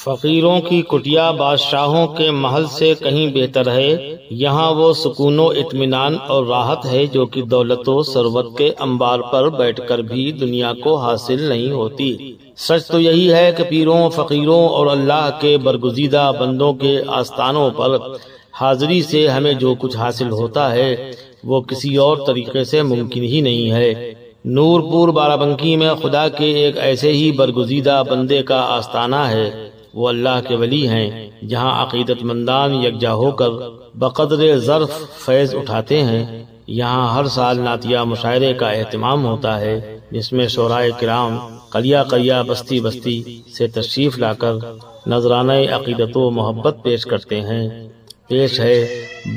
फकीरों की कुटिया बादशाहों के महल से कहीं बेहतर है। यहाँ वो सुकूनो इत्मीनान और राहत है जो कि दौलतो सरवत के अंबार पर बैठकर भी दुनिया को हासिल नहीं होती। सच तो यही है कि पीरों, फकीरों और अल्लाह के बरगुज़ीदा बंदों के आस्थानों पर हाजिरी से हमें जो कुछ हासिल होता है वो किसी और तरीके से मुमकिन ही नहीं है। नूरपुर बाराबंकी में खुदा के एक ऐसे ही बरगुज़ीदा बंदे का आस्थाना है। वो अल्लाह के वली हैं, जहाँ अकीदतमंदान यकजा होकर बक़द्रे ज़र्फ़ फैज़ उठाते हैं। यहाँ हर साल नातिया मुशायरे का एहतमाम होता है, जिसमें शोराए किराम कलिया कलिया बस्ती बस्ती से तशरीफ़ लाकर नजराने अकीदत व मोहब्बत पेश करते हैं। पेश है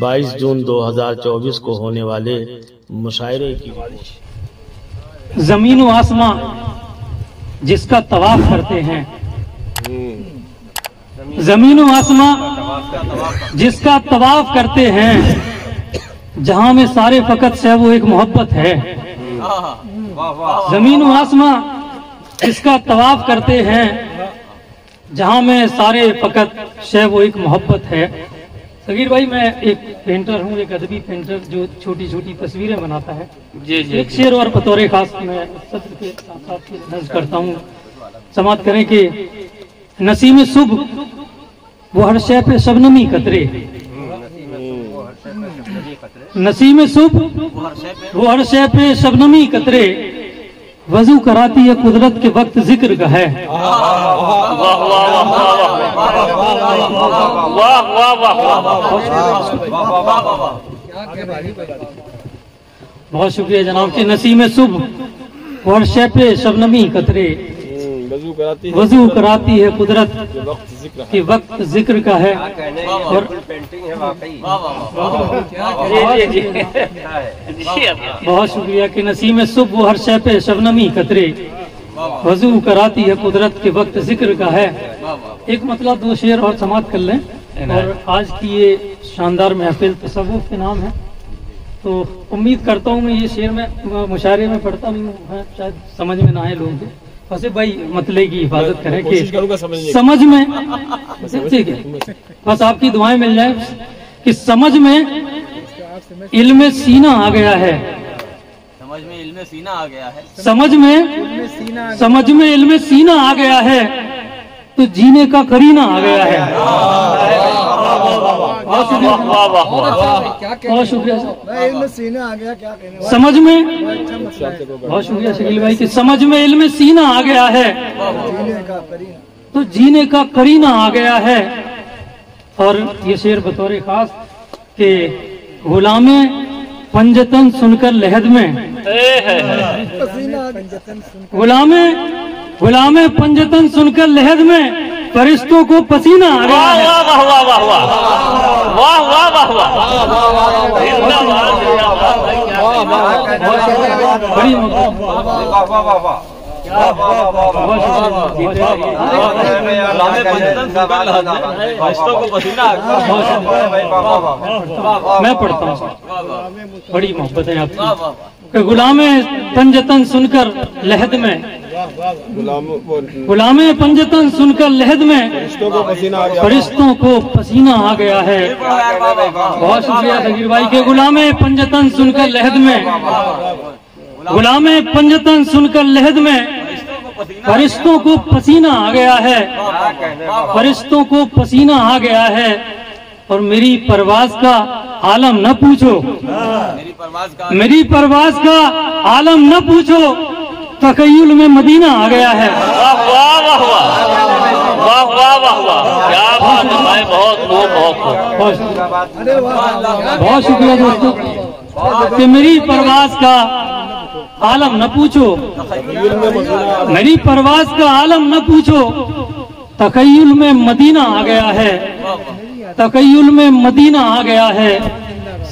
22 जून 2024 को होने वाले मुशायरे की। ज़मीन व आसमां जिसका तवाफ करते हैं, ज़मीन व आसमां जिसका तवाफ करते हैं, जहां में सारे फकत से वो एक मोहब्बत है। ज़मीन व आसमां जिसका तवाफ करते हैं, जहां में सारे फकत से वो एक मोहब्बत है। सगीर भाई, मैं एक पेंटर हूँ, एक अदबी पेंटर जो छोटी छोटी तस्वीरें बनाता है। एक शेर और बतौर खास मैं सत्र के साथ साथ नज़्म करता हूँ। समात करें कि नसीम सुबह वो हर शय पे शबनमी कतरे, नसीम सुबह वो हर शय पे शबनमी कतरे, वजू कराती है कुदरत के वक्त जिक्र का है। बहुत शुक्रिया जनाब के नसीम सुबह वो हर शय पे शबनमी कतरे, वजू कराती है कुदरत के वक्त जिक्र का है। और बहुत शुक्रिया कि नसीम सुबह वो हर शय पे शबनमी कतरे, वजू कराती है कुदरत के वक्त जिक्र का है। एक मतलब दो शेर और समाप्त कर लें। और आज की ये शानदार महफिल तसव्वुफ के नाम है, तो उम्मीद करता हूँ मैं ये शेर में मुशायरे में पढ़ता नहीं हूँ, शायद समझ में ना आए लोगों के। वैसे भाई मतले की हिफाजत करें कि समझ में, ठीक है, बस आपकी दुआएं मिल जाए कि समझ में इल्म सीना आ गया है, समझ में इल्म सीना आ गया है, समझ में इल्म सीना आ गया है, तो जीने का करीना आ गया है। बहुत शुक्रिया सीना आ गया, क्या कहने समझ में। बहुत शुक्रिया शकील भाई कि समझ में इल्म सीना आ गया है, तो जीने का करीना आ गया है। और ये शेर बतौर खास के गुलामे पंजतन सुनकर लहद में, गुलामे पंजतन सुनकर लहद में फरिश्तों को पसीना आ गया है। वाह वाह वाह वाह वाह वाह वाह मैं पढ़ता हूँ, बड़ी मोहब्बत है आपकी। गुलामे पंजतन सुनकर लहद में, गुलामे पंजतन सुनकर लहद में फरिश्तों को पसीना आ गया है। बहुत शुक्रिया सगीर भाई के गुलामे पंजतन सुनकर लहद में, गुलामे पंजतन सुनकर लहद में फरिश्तों को पसीना आ गया है, फरिश्तों को पसीना आ गया है। और मेरी परवाज का आलम न पूछो, मेरी परवाज का आलम न पूछो, तखय्युल में मदीना आ गया है। वाह वाह वाह वाह वाह वाह वाह, क्या बात है भाई, बहुत शुक्रिया दोस्तों कि मेरी परवाज का आलम न पूछो, मेरी परवाज का आलम न पूछो, तखय्युल में मदीना आ गया है, तखय्युल में मदीना आ गया है।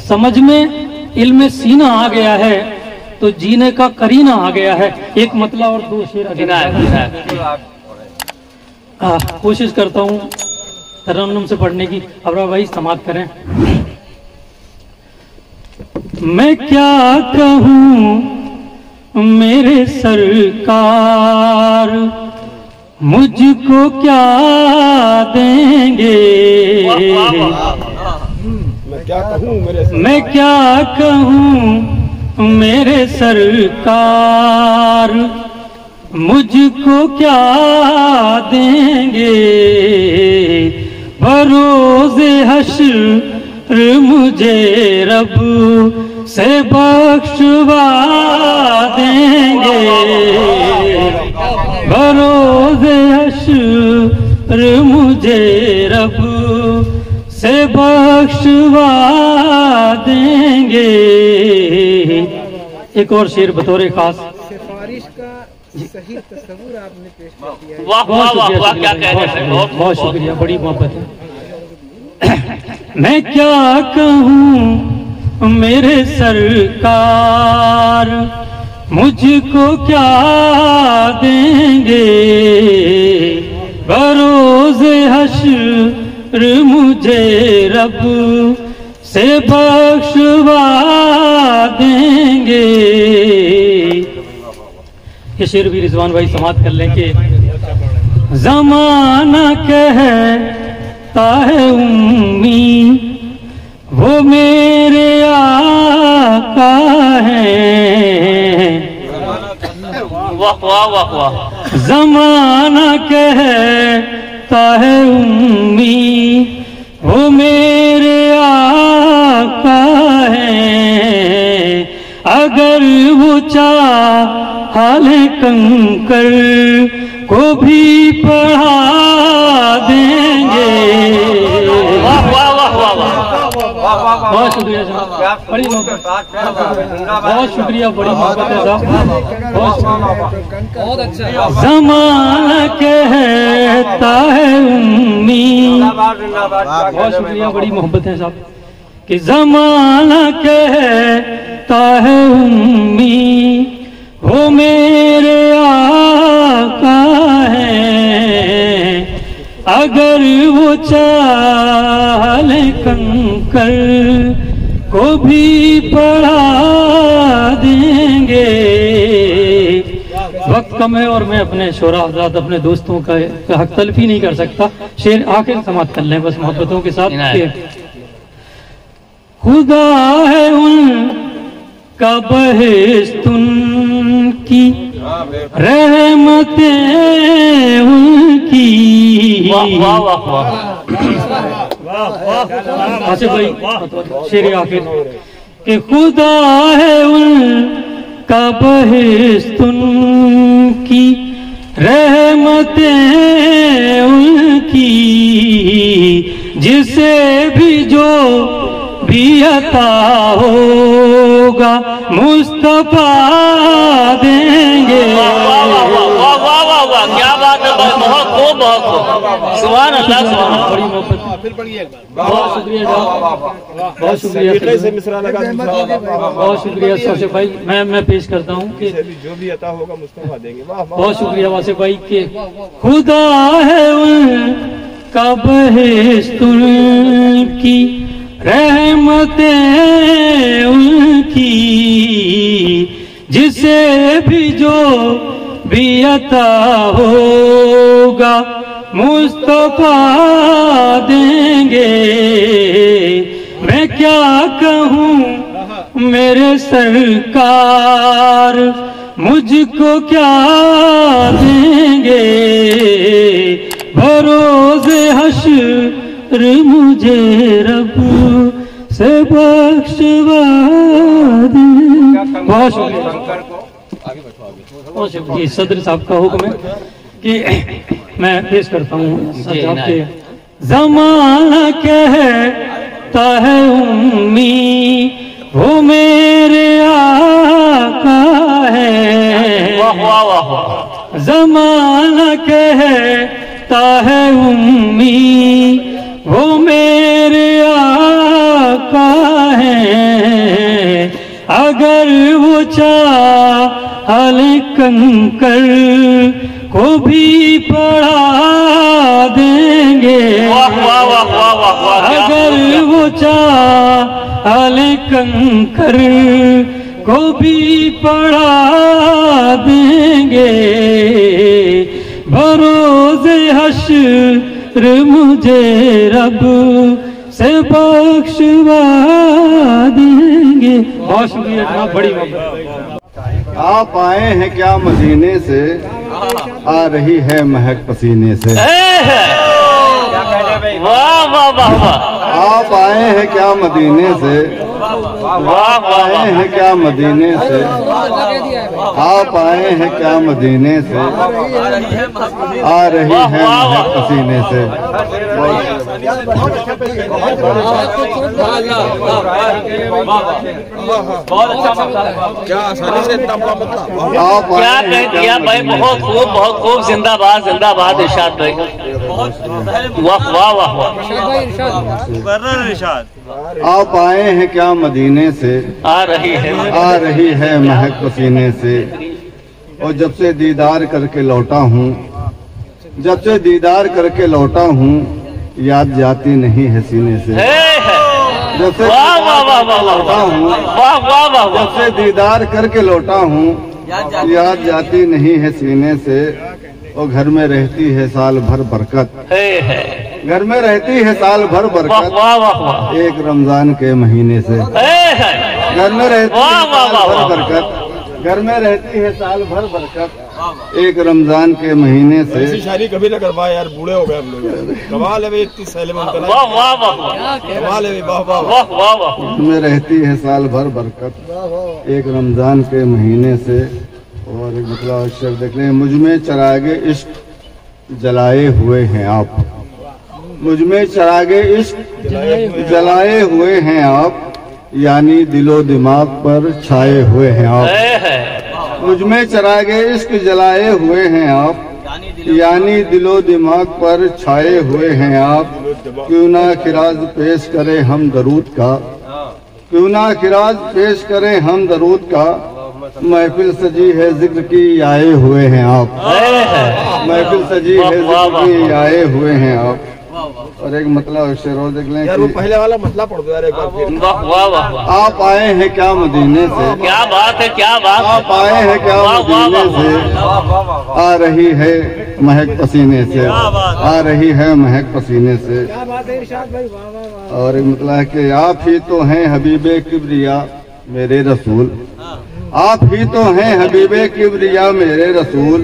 समझ में इल्म सीना आ गया है, तो जीने का करीना आ गया है। एक मतलब और दो शेर कोशिश करता हूँ तरन्नुम से पढ़ने की। अबरा भाई समाप्त करें। मैं क्या कहूँ मेरे सरकार, मुझको क्या देंगे। मैं क्या कहूँ मेरे सरकार, मुझको क्या देंगे। बरोज़े हश्र मुझे रब से बख्शवा देंगे। बरोज़े हश्र मुझे रब से बख्शवा देंगे। एक और शेर बतौर खास। सिफारिश का सही तस्वुर आपने पेश कर दिया है। वाह वाह वाह वाह, क्या कह रहे हैं, बहुत शुक्रिया, बड़ी मोहब्बत है। मैं क्या कहूँ मेरे सरकार, मुझको क्या देंगे। बरोज़े हश्र मुझे रब से बख्शवा देंगे। ये शेर भी रिजवान भाई समाप्त कर लें कि ज़माना कहता है उम्मी वो मेरे आका हैं। वाह वाह वाह वाह। ज़माना कहता है उम्मी वो मेरे आका हैं। अगर वो चाहे कंकर को भी पढ़ा देंगे। वाह वाह वाह वाह वाह। बहुत शुक्रिया साहब, बड़ी मोहब्बत, बहुत शुक्रिया, बड़ी मोहब्बत है साहब, बहुत अच्छा। ज़माना कहता है उम्मी, बहुत शुक्रिया, बड़ी मोहब्बत है साहब, कि ज़माना कहता है उम्मी वो मेरे आका हैं। अगर वो चाहे कंकर को भी पढ़ा देंगे। वक्त कम है और मैं अपने शोरा हज़रात, अपने दोस्तों का हक तलफी नहीं कर सकता। शेर आखिर समाप्त कर लें बस मोहब्बतों के साथ। खुदा है उनका बहिश्त उनकी रहमतें उनकी। वाह वाह वाह। आसिफ भाई शेर आखिर कि खुदा है उनका बहिश्त उनकी रहमतें उनकी। जिसे भी जो भी अता होगा मुस्तफा देंगे। वाह वाह वाह वाह वाह वाह, क्या बात है, बहुत खूब, बहुत खूब, सुभान अल्लाह, सुभान अल्लाह। बड़ी मोहब्बत, बहुत शुक्रिया साहब, बहुत शुक्रिया, बहुत शुक्रिया वासिफ भाई। मैं पेश करता हूँ कि जो भी अता होगा मुस्तफा देंगे। बहुत शुक्रिया वासिफ भाई के खुदा है उनका बहिश्त उनकी रहमतें उनकी। जिसे भी जो भी अता होगा मुस्तफा देंगे। मैं क्या कहूँ मेरे सरकार, मुझको क्या देंगे। बरोज़े हश्र मुझे रब से बख्शवा देंगे। बहुत शुक्रिया, बहुत शुक्रिया। सदर साहब का हुक्म है कि मैं पेश करता हूँ साहब के। ज़माना कहता है उम्मी वो मेरे आका हैं। वाह वाह वाह वाह। ज़माना कहता है उम्मी वो मेरे आका हैं। अगर वो चाहे कंकर को भी पढ़ा देंगे। वाह वाह वाह वाह वाह वाह। अगर वो चाहे कंकर को भी पढ़ा देंगे। भरो हश्र मुझे रब से बख्शवा देंगे। बहुत शुक्रिया जनाब, बड़ी मोहब्बत। आप आए हैं क्या मदीने से, आ रही है महक पसीने से। वाह वाह वाह वाह, आप आए हैं क्या मदीने से, वाह आए हैं क्या मदीने से, आप आए हैं क्या मदीने से, आ रही है महक पसीने से। क्या आसानी से इतना बड़ा मतलब। आप क्या आए हैं कह दिया भाई, बहुत खूब बहुत खूब, जिंदाबाद जिंदाबाद इरशाद भाई, वाह वाह वाह वाह, आप आए हैं क्या मदीने से, आ रही है आ रही है महक पसीने से। और जब से दीदार करके लौटा हूँ, जब से दीदार करके लौटा हूँ, याद जाती नहीं है सीने से। जब से वाह वाह वाह वाह लौटा हूँ, वाह वाह वाह वाह, जब से दीदार करके लौटा हूँ, याद जाती नहीं है सीने से। और घर में रहती है साल भर बरकत, घर में रहती है साल भर वाह बरकत, वाह वाह वाह, एक रमजान के महीने से। घर में रहती है साल भर बरकत, घर में रहती है साल भर बरकत, एक रमजान के महीने से। ऐसी शायरी कभी ना करवाए यार, बूढ़े हो गए हम लोग। कमाल है भाई, इतनी सैले में उनका वाह वाह वाह, कमाल है, वाह वाह वाह वाह वाह, घर में रहती है साल भर बरकत, एक रमजान के महीने से। और एक मतलब अक्षर देख लें, मुझ में चिरागे इश्क जलाए हुए हैं आप, मुझ में चिरागे इश्क जलाए हुए हैं आप, यानी दिलो दिमाग पर छाए हुए हैं आप। मुझ में चिरागे इश्क जलाए हुए हैं आप, यानी दिलो दिमाग पर छाए हुए हैं आप। क्यों ना खिराज पेश करें हम दरूद का, क्यों ना खिराज पेश करें हम दरूद का, महफिल सजी है जिक्र की आए हुए हैं आप, महफिल सजी है जिक्र की आए हुए हैं आप। और एक मतलब शेर और देख लें यार, वो कि पहले वाला मतलब पढ़ दो यार एक बार फिर। वाह वाह वाह वाह, आप आए हैं क्या मदीने से, क्या बात है, क्या बात है, आप आए हैं क्या वाह वाह मदीने वाह, से, आ रही है महक पसीने से, आ रही है महक पसीने से। क्या बात है इरशाद भाई, वाह वाह वाह। और एक मतलब है कि आप ही तो हैं हबीबे किबरिया मेरे रसूल, आप ही तो हैं हबीबे किबरिया मेरे रसूल,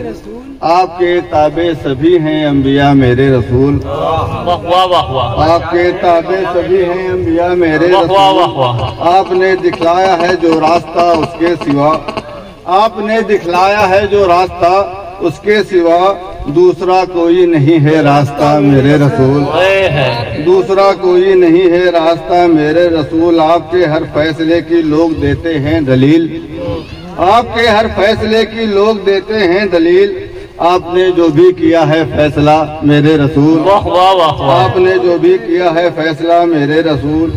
आपके ताबे सभी हैं अंबिया मेरे रसूल, वाह वाह वाह वाह, आपके ताबे सभी हैं अंबिया मेरे वाह वाह वाह रसूल। वाह, आपने दिखलाया है जो रास्ता उसके सिवा, आपने दिखलाया है जो रास्ता उसके सिवा, दूसरा कोई नहीं है रास्ता मेरे रसूल, दूसरा कोई नहीं है रास्ता मेरे रसूल। आपके हर फैसले की लोग देते हैं दलील, आपके हर फैसले की लोग देते हैं दलील, आपने जो भी किया है फैसला मेरे रसूल, वाह वाह वाह वाह, आपने जो भी किया है फैसला मेरे रसूल।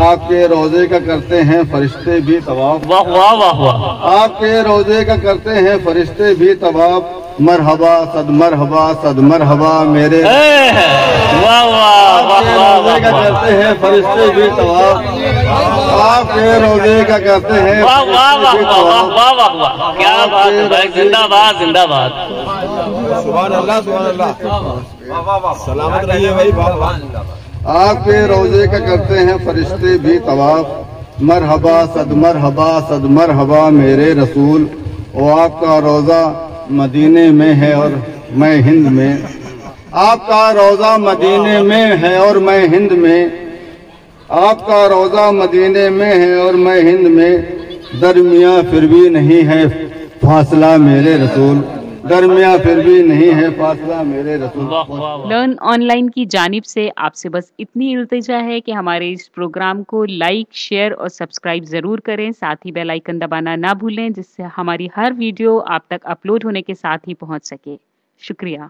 आपके रोजे का करते हैं फरिश्ते भी तवाफ, वाह वाह वाह वाह, आपके रोजे का करते हैं फरिश्ते भी तवाफ, मरहबा सद मरहबा मेरे, वाह वाह वाह वाह रोजे का वाह, करते हैं फरिश्ते भी तवाफ, आपके रोजे का करते हैं वाह वाह वाह फरिश्ते भी वाह तवाफ। वाह वाह वाह, क्या बात है भाई, जिंदाबाद जिंदाबाद, सुभान अल्लाह, सुभान अल्लाह, सलामत रहिए भाई, वाह वाह। आपके रोजे का करते हैं फरिश्ते भी तवाफ, मरहबा सद मरहबा मेरे रसूल। और आपका रोजा मदीने में है और मैं हिंद में, आपका रोजा मदीने में है और मैं हिंद में, आपका रोजा मदीने में है और मैं हिंद में, दरमिया फिर भी नहीं है फासला मेरे रसूल, दरमिया फिर भी नहीं है फासला मेरे रसूल। वाह वाह वाह। लर्न ऑनलाइन की जानिब से आपसे बस इतनी इल्तिजा है कि हमारे इस प्रोग्राम को लाइक, शेयर और सब्सक्राइब ज़रूर करें। साथ ही बेल आइकन दबाना ना भूलें, जिससे हमारी हर वीडियो आप तक अपलोड होने के साथ ही पहुंच सके। शुक्रिया।